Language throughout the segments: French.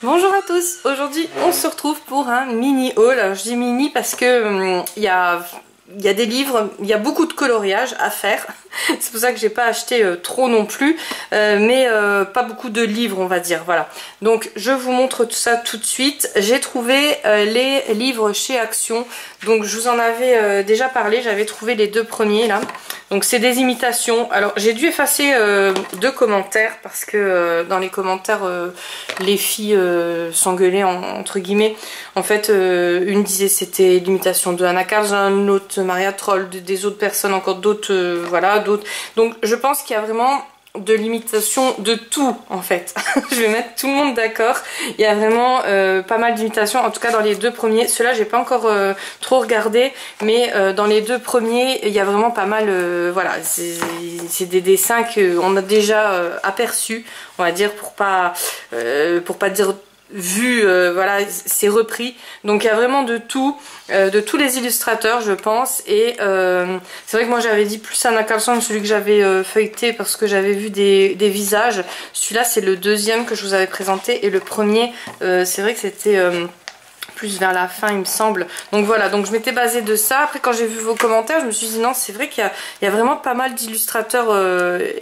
Bonjour à tous, aujourd'hui on se retrouve pour un mini haul. Alors je dis mini parce que il y a des livres, il y a beaucoup de coloriage à faire. C'est pour ça que j'ai pas acheté trop non plus, mais pas beaucoup de livres on va dire, voilà. Donc je vous montre tout ça tout de suite. J'ai trouvé les livres chez Action, donc je vous en avais déjà parlé, j'avais trouvé les deux premiers là. Donc c'est des imitations. Alors j'ai dû effacer deux commentaires parce que dans les commentaires les filles s'engueulaient entre guillemets. En fait une disait c'était l'imitation de Anna Karlsson, l'autre Maria Troll, des autres personnes, encore d'autres voilà, d'autres. Donc je pense qu'il y a vraiment de l'imitation de tout en fait. Je vais mettre tout le monde d'accord. Il y a vraiment pas mal d'imitations, en tout cas dans les deux premiers. Ceux-là j'ai pas encore trop regardé, mais dans les deux premiers il y a vraiment pas mal, voilà, c'est des dessins qu'on a déjà aperçus, on va dire, pour pas dire vu, voilà, c'est repris. Donc il y a vraiment de tout, de tous les illustrateurs je pense. Et c'est vrai que moi j'avais dit plus Anna Karlsson, celui que j'avais feuilleté parce que j'avais vu des visages. Celui-là c'est le deuxième que je vous avais présenté, et le premier c'est vrai que c'était plus vers la fin il me semble. Donc voilà, donc je m'étais basée de ça. Après quand j'ai vu vos commentaires je me suis dit non, c'est vrai qu'il y a vraiment pas mal d'illustrateurs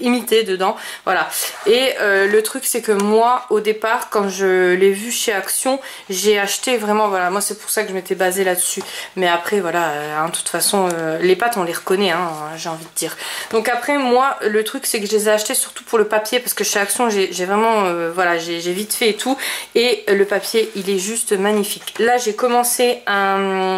imités dedans, voilà. Et le truc c'est que moi au départ quand je l'ai vu chez Action, j'ai acheté vraiment, voilà, moi c'est pour ça que je m'étais basée là-dessus. Mais après voilà, hein, de toute façon les pattes on les reconnaît, hein, j'ai envie de dire. Donc après moi le truc c'est que je les ai achetés surtout pour le papier, parce que chez Action j'ai vraiment voilà, j'ai vite fait et tout, et le papier il est juste magnifique. Là j'ai commencé un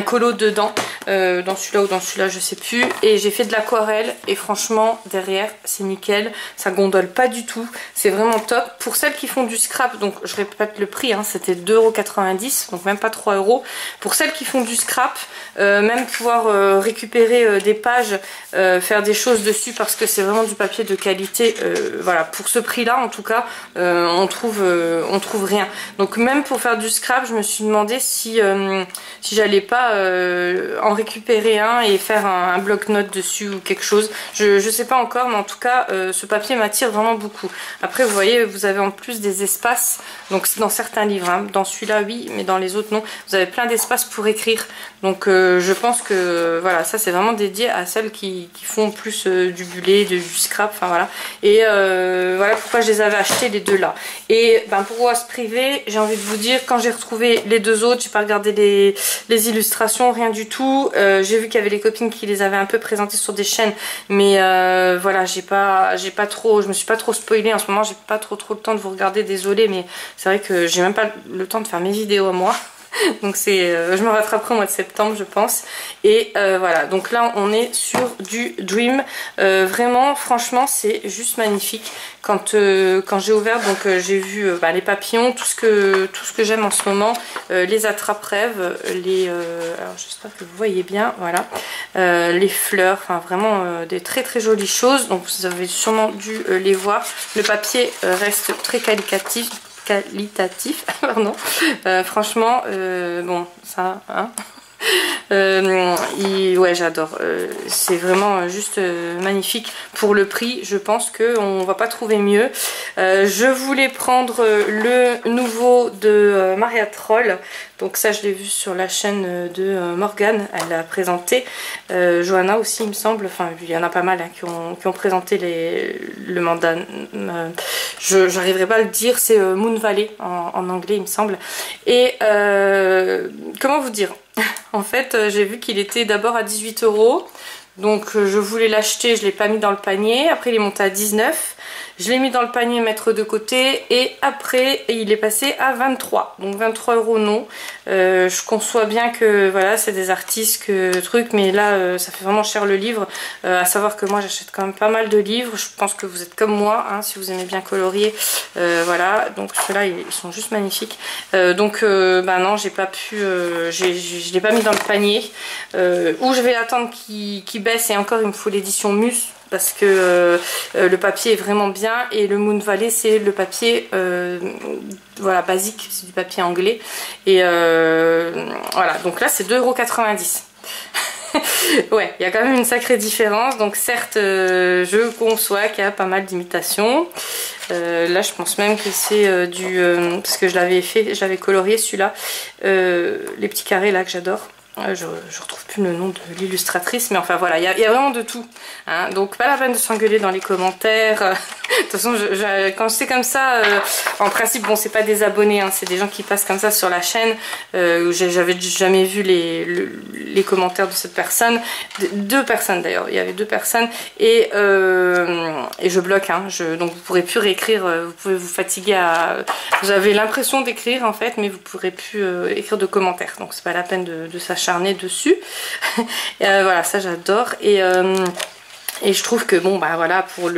colo dedans, dans celui-là ou dans celui-là je sais plus, et j'ai fait de l'aquarelle et franchement derrière c'est nickel, ça gondole pas du tout, c'est vraiment top. Pour celles qui font du scrap, donc je répète le prix, hein, c'était 2,90 €, donc même pas 3 €. Pour celles qui font du scrap, même pouvoir récupérer des pages, faire des choses dessus, parce que c'est vraiment du papier de qualité, voilà, pour ce prix là en tout cas on trouve rien. Donc même pour faire du scrap je me suis demandé si j'allais pas en récupérer un et faire un bloc-notes dessus ou quelque chose. Je sais pas encore, mais en tout cas ce papier m'attire vraiment beaucoup. Après vous voyez, vous avez en plus des espaces, donc c'est dans certains livres, hein. Dans celui-là oui, mais dans les autres non. Vous avez plein d'espace pour écrire, donc je pense que voilà, ça c'est vraiment dédié à celles qui font plus du bullet, du scrap, enfin voilà. Et voilà pourquoi je les avais achetés les deux là. Et ben pour se priver, j'ai envie de vous dire, quand j'ai retrouvé les deux autres, j'ai pas regardé les illustrations, rien du tout. J'ai vu qu'il y avait les copines qui les avaient un peu présentées sur des chaînes, mais voilà, j'ai pas trop, je me suis pas trop spoilée en ce moment, j'ai pas trop le temps de vous regarder, désolée, mais c'est vrai que j'ai même pas le temps de faire mes vidéos à moi. Donc c'est, je me rattraperai au mois de septembre je pense. Et voilà, donc là on est sur du Dream. Vraiment franchement c'est juste magnifique. Quand j'ai ouvert, donc j'ai vu les papillons, tout ce que j'aime en ce moment, les attrape-rêves, alors j'espère que vous voyez bien, voilà, les fleurs, enfin vraiment des très jolies choses. Donc vous avez sûrement dû les voir. Le papier reste très qualitatif, pardon. Franchement bon ça hein. Ouais j'adore, c'est vraiment juste magnifique. Pour le prix je pense qu'on va pas trouver mieux. Je voulais prendre le nouveau de Maria Troll, donc ça je l'ai vu sur la chaîne de Morgane, elle l'a présenté, Johanna aussi il me semble, enfin il y en a pas mal hein, qui ont présenté le mandat, j'arriverai pas à le dire, c'est Moon Valley en anglais il me semble. Et comment vous dire, en fait j'ai vu qu'il était d'abord à 18 €, donc je voulais l'acheter, je l'ai pas mis dans le panier, après il est monté à 19, je l'ai mis dans le panier mettre de côté, et après il est passé à 23, donc 23 € non. Je conçois bien que voilà c'est des artistes que truc, mais là ça fait vraiment cher le livre, à savoir que moi j'achète quand même pas mal de livres, je pense que vous êtes comme moi hein, si vous aimez bien colorier, voilà, donc ceux-là ils sont juste magnifiques. Donc bah non, j'ai pas pu, je l'ai pas mis dans le panier, ou je vais attendre qu'il baisse, et encore il me faut l'édition Mus, parce que le papier est vraiment bien, et le Moon Valley c'est le papier voilà basique, c'est du papier anglais, et voilà, donc là c'est 2,90 €. Ouais, il y a quand même une sacrée différence. Donc certes je conçois qu'il y a pas mal d'imitations, Là je pense même que c'est parce que je l'avais colorié celui-là, les petits carrés là que j'adore. Je retrouve plus le nom de l'illustratrice, mais enfin voilà, il y a vraiment de tout, hein. Donc pas la peine de s'engueuler dans les commentaires. De toute façon, quand c'est comme ça, en principe, bon, c'est pas des abonnés, hein, c'est des gens qui passent comme ça sur la chaîne. J'avais jamais vu les commentaires de cette personne, deux personnes d'ailleurs, il y avait deux personnes, et je bloque, hein, donc vous pourrez plus réécrire, vous pouvez vous fatiguer vous avez l'impression d'écrire en fait, mais vous pourrez plus écrire de commentaires, donc c'est pas la peine de s'acharner dessus. Et voilà, ça j'adore, et je trouve que bon bah voilà, pour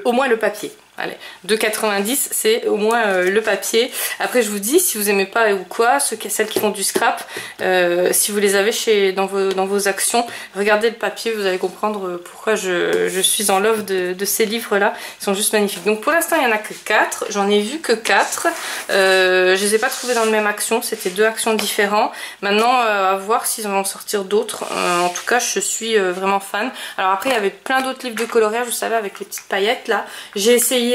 au moins le papier. Allez, 2,90 c'est au moins le papier. Après je vous dis, si vous aimez pas ou quoi, celles qui font du scrap, si vous les avez dans vos actions, regardez le papier, vous allez comprendre pourquoi je suis en love de ces livres là. Ils sont juste magnifiques. Donc pour l'instant il n'y en a que 4, j'en ai vu que 4. Je les ai pas trouvés dans la même action, c'était 2 actions différentes. Maintenant à voir s'ils vont en sortir d'autres. En tout cas je suis vraiment fan. Alors après il y avait plein d'autres livres de coloriage, vous savez, avec les petites paillettes là. J'ai essayé.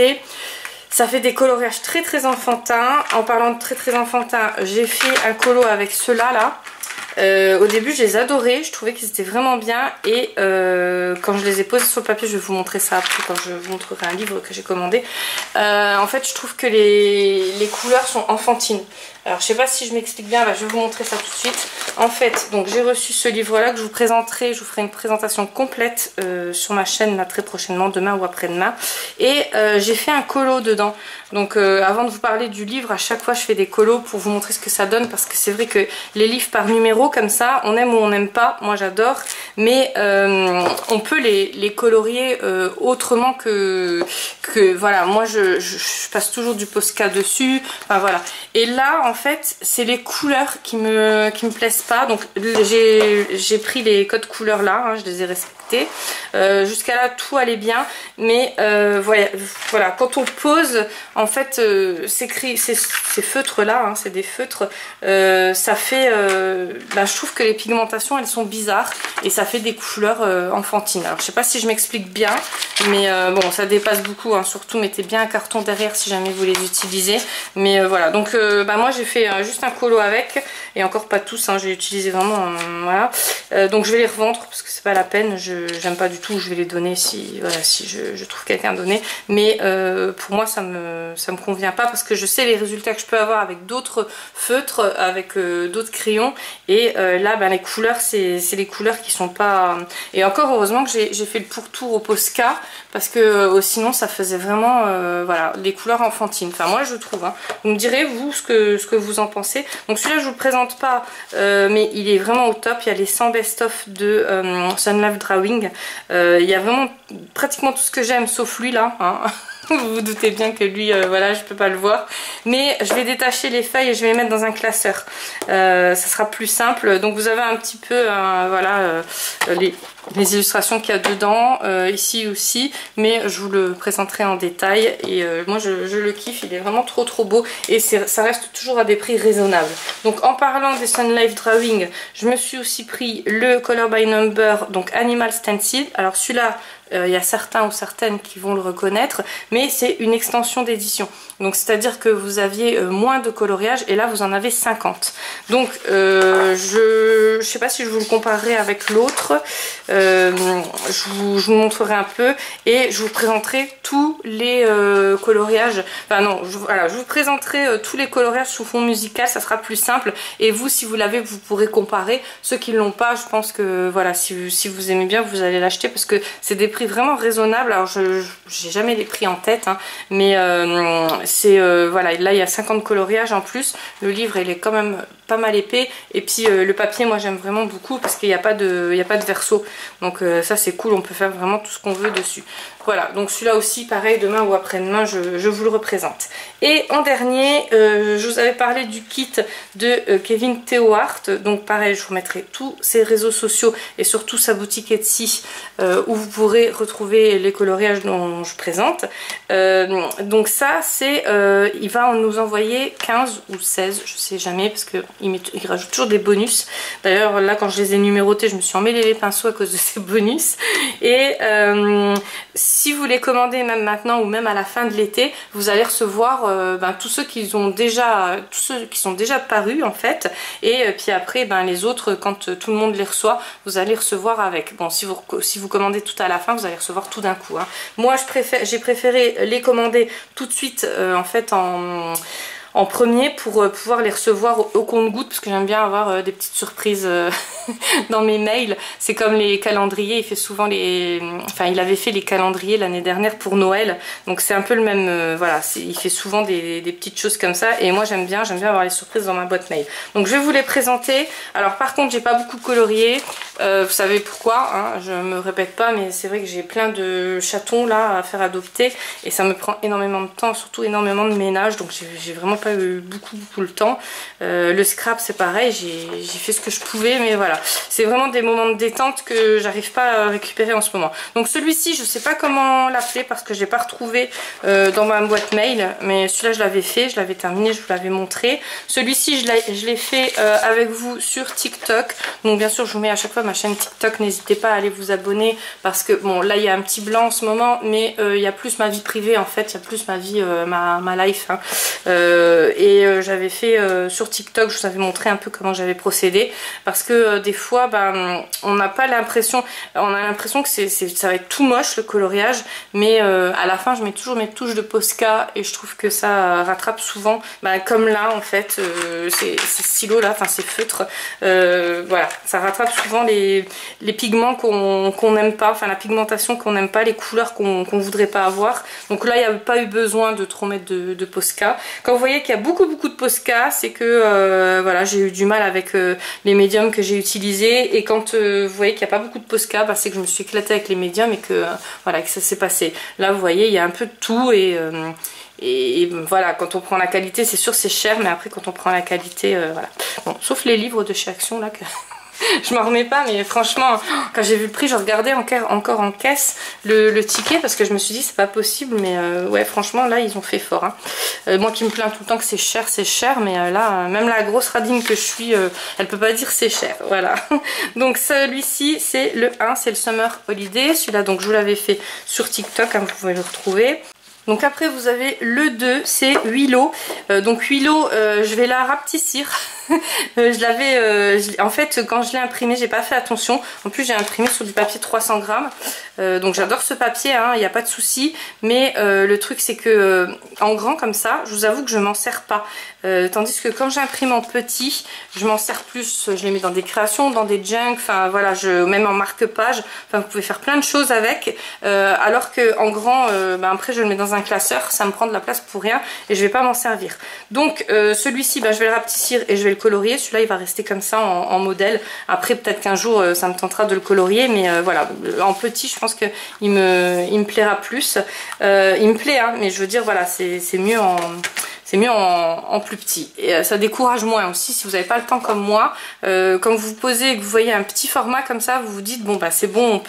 Ça fait des coloriages très très enfantins. En parlant de très très enfantins, j'ai fait un colo avec ceux-là là. Au début je les adorais, je trouvais qu'ils étaient vraiment bien, et quand je les ai posés sur le papier, je vais vous montrer ça après quand je vous montrerai un livre que j'ai commandé. En fait je trouve que les couleurs sont enfantines. Alors je sais pas si je m'explique bien, je vais vous montrer ça tout de suite. En fait, donc j'ai reçu ce livre là que je vous présenterai, je vous ferai une présentation complète sur ma chaîne là très prochainement, demain ou après-demain. Et j'ai fait un colo dedans. Donc avant de vous parler du livre, à chaque fois je fais des colos pour vous montrer ce que ça donne, parce que c'est vrai que les livres par numéro comme ça, on aime ou on n'aime pas, moi j'adore, mais on peut les colorier autrement que voilà, moi je passe toujours du Posca dessus, enfin voilà. Et là en fait c'est les couleurs qui me plaisent pas, donc j'ai pris les codes couleurs là, hein, je les ai respectés. Jusqu'à là tout allait bien, mais voilà, quand on pose en fait ces feutres là, hein, c'est des feutres, ça fait je trouve que les pigmentations elles sont bizarres et ça fait des couleurs enfantines. Alors je sais pas si je m'explique bien, mais bon ça dépasse beaucoup, hein. Surtout mettez bien un carton derrière si jamais vous les utilisez, mais voilà, donc moi j'ai fait juste un colo avec, et encore pas tous, hein, j'ai utilisé vraiment voilà, donc je vais les revendre parce que c'est pas la peine, j'aime pas du tout, je vais les donner si je trouve quelqu'un à donner, mais pour moi ça me convient pas, parce que je sais les résultats que je peux avoir avec d'autres feutres, avec d'autres crayons, et là les couleurs c'est les couleurs qui sont pas, et encore heureusement que j'ai fait le pourtour au Posca, parce que sinon ça faisait vraiment voilà, des couleurs enfantines, enfin moi je trouve, hein. Vous me direz vous ce que vous en pensez. Donc celui-là je vous le présente pas, mais il est vraiment au top. Il y a les 100 best-of de Sun Life Drawing, il y a vraiment pratiquement tout ce que j'aime sauf lui là, hein. Vous vous doutez bien que lui, voilà, je peux pas le voir. Mais je vais détacher les feuilles et je vais les mettre dans un classeur. Ça sera plus simple. Donc vous avez un petit peu, voilà, les illustrations qu'il y a dedans, ici aussi. Mais je vous le présenterai en détail. Et moi, je le kiffe. Il est vraiment trop trop beau. Et ça reste toujours à des prix raisonnables. Donc en parlant des Sun Life Drawing, je me suis aussi pris le Color by Number, donc Animal Stencil. Alors celui-là, il y a certains ou certaines qui vont le reconnaître, mais c'est une extension d'édition. Donc c'est à dire que vous aviez moins de coloriage, et là vous en avez 50. Donc je sais pas si je vous le comparerai avec l'autre, je vous montrerai un peu et je vous présenterai tous les coloriages, enfin non, voilà, je vous présenterai tous les coloriages sous fond musical, ça sera plus simple, et vous si vous l'avez vous pourrez comparer. Ceux qui ne l'ont pas, je pense que voilà, si vous aimez bien vous allez l'acheter, parce que c'est des prix vraiment raisonnables. Alors j'ai jamais les prix en tête, hein, mais voilà, là il y a 50 coloriages en plus, le livre il est quand même pas mal épais, et puis le papier moi j'aime vraiment beaucoup parce qu'il n'y a pas de verso, donc ça c'est cool, on peut faire vraiment tout ce qu'on veut dessus. Voilà, donc celui-là aussi pareil, demain ou après-demain je vous le représente. Et en dernier, je vous avais parlé du kit de Kevin Theohart, donc pareil je vous mettrai tous ses réseaux sociaux et surtout sa boutique Etsy où vous pourrez retrouver les coloriages dont je présente. Donc ça c'est, il va nous envoyer 15 ou 16, je sais jamais, parce qu'il rajoute toujours des bonus. D'ailleurs là quand je les ai numérotés je me suis emmêlé les pinceaux à cause cause de ces bonus. Et si vous les commandez même maintenant ou même à la fin de l'été, vous allez recevoir tous ceux qui sont déjà parus en fait. Et puis après les autres, quand tout le monde les reçoit, vous allez recevoir avec. Bon, si vous commandez tout à la fin, vous allez recevoir tout d'un coup, hein. Moi j'ai préféré les commander tout de suite en fait en premier pour pouvoir les recevoir au compte-gouttes, parce que j'aime bien avoir des petites surprises dans mes mails. C'est comme les calendriers, il fait souvent il avait fait les calendriers l'année dernière pour Noël, donc c'est un peu le même, voilà, il fait souvent des petites choses comme ça, et moi j'aime bien avoir les surprises dans ma boîte mail. Donc je vais vous les présenter. Alors par contre j'ai pas beaucoup colorié, vous savez pourquoi, hein, je me répète pas, mais c'est vrai que j'ai plein de chatons là à faire adopter, et ça me prend énormément de temps, surtout énormément de ménage, donc j'ai vraiment pas eu beaucoup le temps. Le scrap c'est pareil, j'ai fait ce que je pouvais, mais voilà, c'est vraiment des moments de détente que j'arrive pas à récupérer en ce moment. Donc celui-ci je sais pas comment l'appeler parce que je l'ai pas retrouvé dans ma boîte mail, mais celui-là je l'avais fait, je l'avais terminé, je vous l'avais montré. Celui-ci je l'ai fait avec vous sur TikTok, donc bien sûr je vous mets à chaque fois ma chaîne TikTok, n'hésitez pas à aller vous abonner, parce que bon là il y a un petit blanc en ce moment, mais il y a plus ma vie privée en fait, il y a plus ma vie, ma life, hein. J'avais fait sur TikTok, je vous avais montré un peu comment j'avais procédé, parce que des fois on n'a pas l'impression, on a l'impression que ça va être tout moche le coloriage, mais à la fin je mets toujours mes touches de Posca et je trouve que ça rattrape souvent, comme là en fait, ces stylos là, enfin ces feutres, voilà, ça rattrape souvent les pigments qu'on n'aime pas, enfin la pigmentation qu'on n'aime pas, les couleurs qu'on voudrait pas avoir. Donc là il n'y a pas eu besoin de trop mettre de Posca. Quand vous voyez qu'il y a beaucoup de Posca, c'est que voilà, j'ai eu du mal avec les médiums que j'ai utilisés, et quand vous voyez qu'il n'y a pas beaucoup de Posca, c'est que je me suis éclatée avec les médiums et que voilà, que ça s'est passé. Là vous voyez il y a un peu de tout, et voilà, quand on prend la qualité, c'est sûr c'est cher, mais après quand on prend la qualité, voilà. Bon, sauf les livres de chez Action là que je m'en remets pas, mais franchement quand j'ai vu le prix, je regardais encore en caisse le ticket, parce que je me suis dit c'est pas possible, mais ouais franchement là ils ont fait fort, hein. Moi qui me plains tout le temps que c'est cher, mais là même la grosse radine que je suis, elle peut pas dire c'est cher, voilà. Donc celui-ci c'est le 1, c'est le Summer Holiday, celui-là donc je vous l'avais fait sur TikTok, hein, vous pouvez le retrouver. Donc après vous avez le 2, c'est Willow. Donc Willow, je vais la rapetissir. En fait quand je l'ai imprimé, j'ai pas fait attention. En plus j'ai imprimé sur du papier 300 grammes. Donc j'adore ce papier, hein, il n'y a pas de souci. Mais le truc c'est que en grand comme ça, je vous avoue que je m'en sers pas. Tandis que quand j'imprime en petit, je m'en sers plus. Je les mets dans des créations, dans des junk, enfin voilà, même en marque-page. Enfin vous pouvez faire plein de choses avec. Alors que en grand, après je le mets dans un classeur, ça me prend de la place pour rien et je vais pas m'en servir. Donc celui-ci, je vais le rapetissir et je vais le colorier. Celui-là il va rester comme ça en modèle. Après peut-être qu'un jour ça me tentera de le colorier, mais voilà, en petit je pense qu'il me plaira plus. Il me plaît, hein, mais je veux dire voilà, c'est mieux en plus petit, et ça décourage moins aussi si vous n'avez pas le temps comme moi. Quand vous posez et que vous voyez un petit format comme ça, vous vous dites bon c'est bon,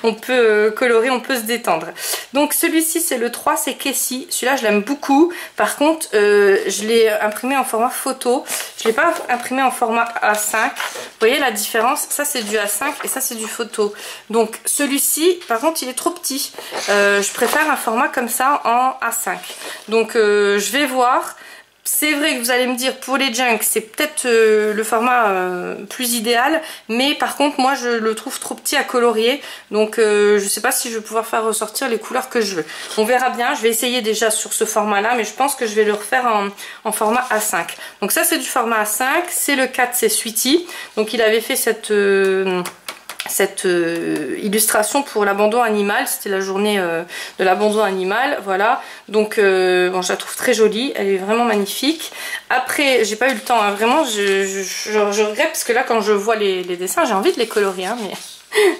on peut colorer, on peut se détendre. Donc celui-ci c'est le 3, c'est Casey. Celui-là je l'aime beaucoup. Par contre je l'ai imprimé en format photo, je l'ai pas imprimé en format A5. Vous voyez la différence, ça c'est du A5 et ça c'est du photo. Donc celui-ci par contre il est trop petit, je préfère un format comme ça en A5. Donc je vais voir. C'est vrai que vous allez me dire pour les junk c'est peut-être le format plus idéal, mais par contre moi je le trouve trop petit à colorier, donc je sais pas si je vais pouvoir faire ressortir les couleurs que je veux. On verra bien, je vais essayer déjà sur ce format là, mais je pense que je vais le refaire en format A5. Donc ça c'est du format A5, c'est le 4, c'est Sweetie. Donc il avait fait cette illustration pour l'abandon animal, c'était la journée de l'abandon animal, voilà. Donc bon, je la trouve très jolie, elle est vraiment magnifique. Après j'ai pas eu le temps, hein, vraiment je regrette, parce que là quand je vois les dessins j'ai envie de les colorer, hein, mais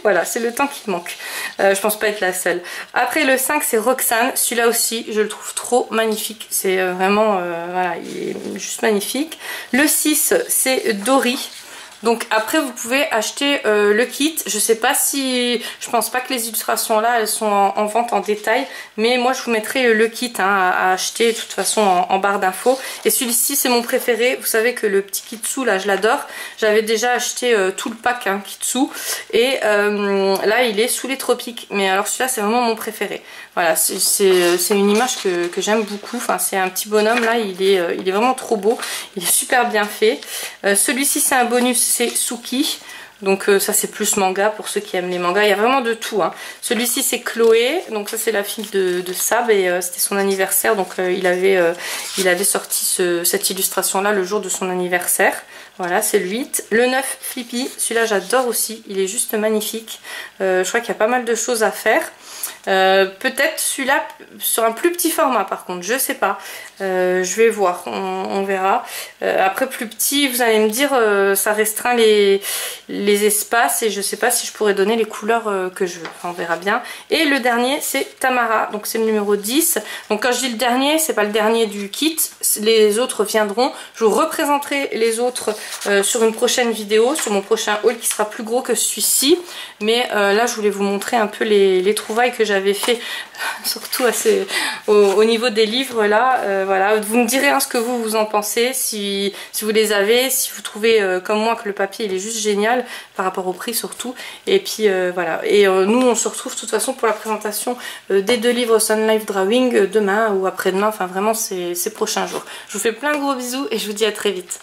voilà, c'est le temps qui manque. Je pense pas être la seule. Après le 5 c'est Roxane, celui-là aussi je le trouve trop magnifique, c'est vraiment voilà, il est juste magnifique. Le 6 c'est Dory. Donc après vous pouvez acheter le kit. Je sais pas si... Je pense pas que les illustrations là elles sont en vente en détail, mais moi je vous mettrai le kit à acheter de toute façon en barre d'infos. Et celui-ci c'est mon préféré. Vous savez que le petit Kitsu là je l'adore. J'avais déjà acheté tout le pack Kitsu et là il est sous les tropiques. Mais alors celui-là c'est vraiment mon préféré. Voilà, c'est une image que j'aime beaucoup. Enfin c'est un petit bonhomme là, il est vraiment trop beau. Il est super bien fait. Celui-ci c'est un bonus, c'est Suki. Donc ça c'est plus manga pour ceux qui aiment les mangas. Il y a vraiment de tout. Hein. Celui-ci c'est Chloé. Donc ça c'est la fille de Sab et c'était son anniversaire. Donc il avait sorti cette illustration là le jour de son anniversaire. Voilà, c'est le 8. Le 9, Flippy. Celui-là j'adore aussi. Il est juste magnifique. Je crois qu'il y a pas mal de choses à faire. Peut-être celui-là sur un plus petit format par contre, je sais pas, je vais voir, on verra. Après plus petit, vous allez me dire, ça restreint les espaces et je sais pas si je pourrais donner les couleurs que je veux, enfin, on verra bien. Et le dernier c'est Tamara, donc c'est le numéro 10. Donc quand je dis le dernier, c'est pas le dernier du kit, les autres viendront. Je vous représenterai les autres sur une prochaine vidéo, sur mon prochain haul qui sera plus gros que celui-ci. Mais là je voulais vous montrer un peu les trouvailles que j'avais fait, surtout au niveau des livres là. Voilà, vous me direz ce que vous en pensez, si vous les avez, si vous trouvez comme moi que le papier il est juste génial par rapport au prix surtout. Et puis voilà, et nous on se retrouve de toute façon pour la présentation des 2 livres Sun Life Drawing demain ou après-demain, enfin vraiment ces prochains jours. Je vous fais plein de gros bisous et je vous dis à très vite.